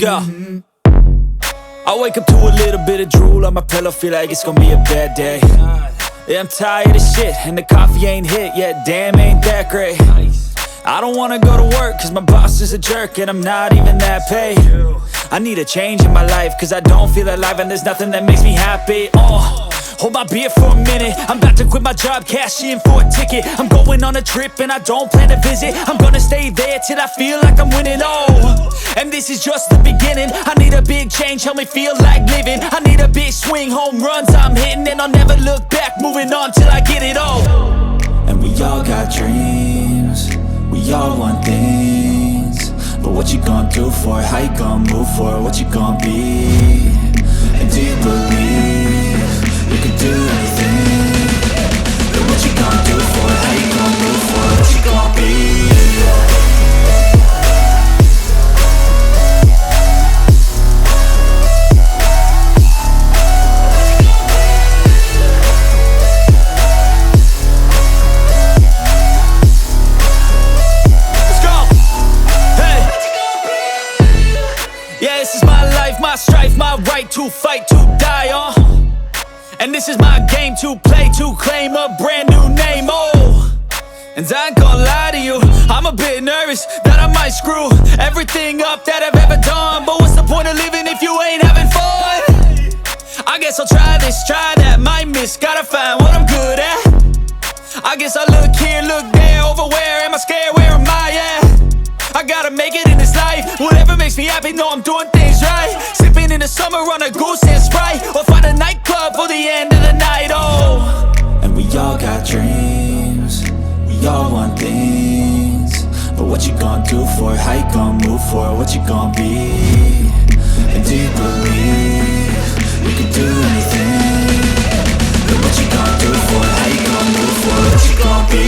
go. I wake up to a little bit of drool on my pillow, feel like it's gonna be a bad day. Yeah, I'm tired of shit, and the coffee ain't hit yet, damn ain't that great. I don't wanna go to work, cause my boss is a jerk, and I'm not even that paid. I need a change in my life, cause I don't feel alive, and there's nothing that makes me happy. Hold my beer for a minute, I'm about to quit my job, cash in for a ticket. I'm going on a trip and I don't plan to visit. I'm gonna stay there till I feel like I'm winning, and this is just the beginning. I need a big change, help me feel like living. I need a big swing, home runs I'm hitting, and I'll never look back, moving on till I get it all. And we all got dreams, we all want things, but what you gonna do for it? How you gonna move for it? What you gonna be? And do you believe you can do anything? But what you gonna do for it? How you gonna move for it? What you gonna be? Let's go! Hey! Yeah, this is my life, my strife, my right to fight, to die on. And this is my game to play, to claim a brand new name, And I ain't gonna lie to you, I'm a bit nervous that I might screw everything up that I've ever done. But what's the point of living if you ain't having fun? I guess I'll try this, try that, might miss, gotta find what I'm good at. I guess I look here, look there, over where am I scared, where am I at? I gotta make it in this life, whatever makes me happy, know I'm doing things right. Sipping in the summer on a goose and Sprite, or find a nightclub for the end of the night, And we all got dreams, we all want things, but what you gonna do for it? How you gonna move for it? What you gonna be? And do you believe you can do anything? But what you gonna do for it? How you gonna move for it? What you gonna be?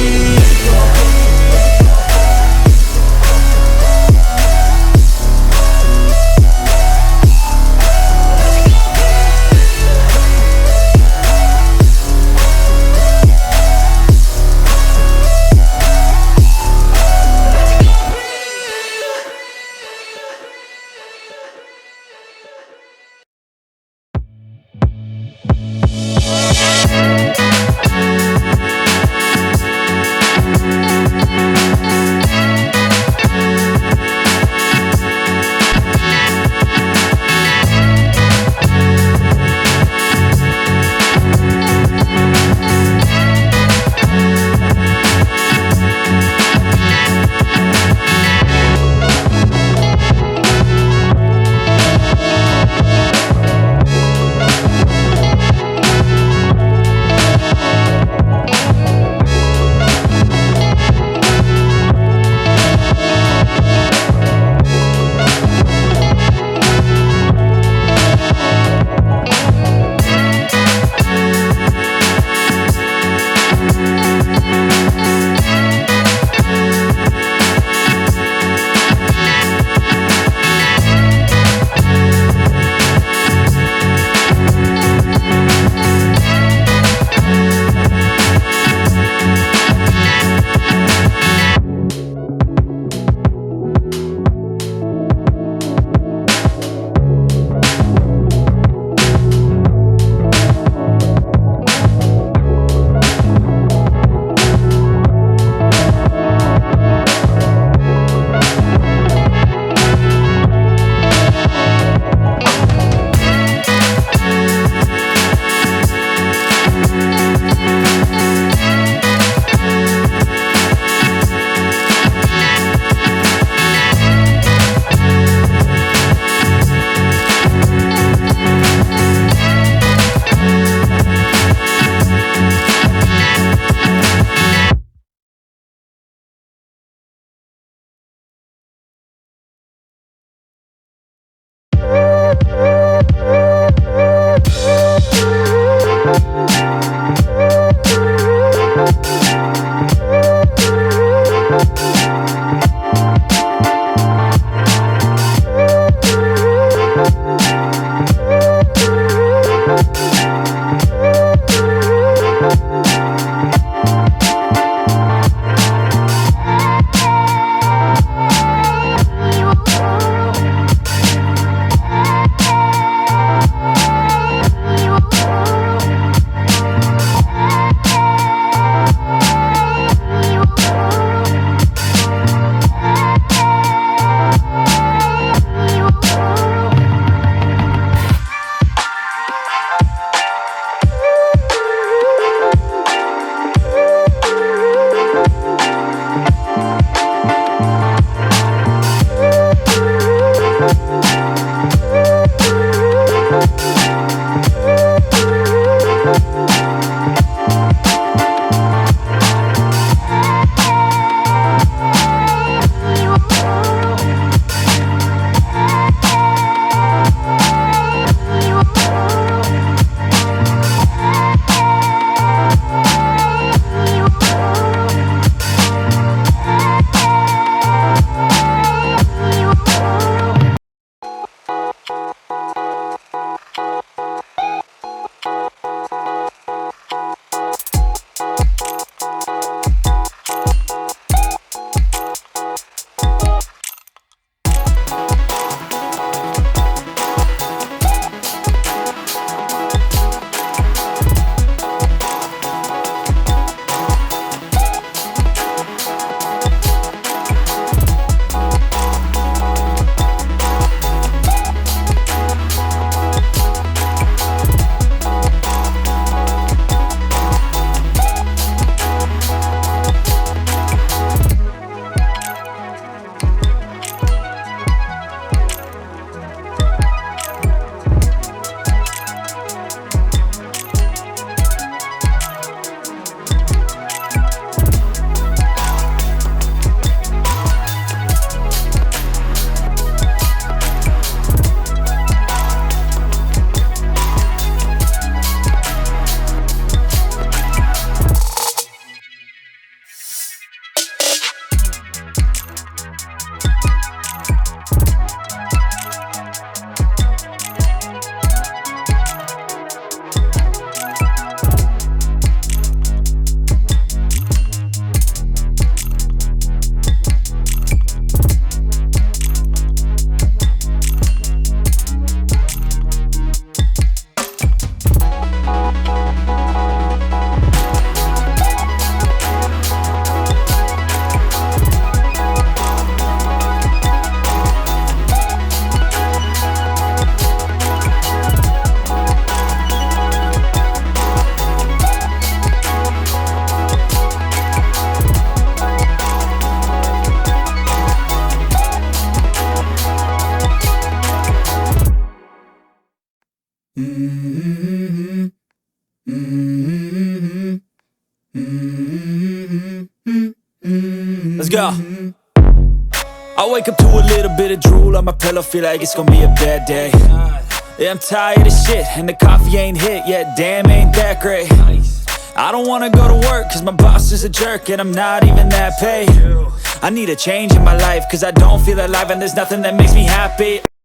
Let's go. I wake up to a little bit of drool on my pillow, feel like it's gonna be a bad day. Yeah, I'm tired of shit, and the coffee ain't hit yet, damn, ain't that great. I don't wanna go to work, cause my boss is a jerk, and I'm not even that paid. I need a change in my life, cause I don't feel alive, and there's nothing that makes me happy.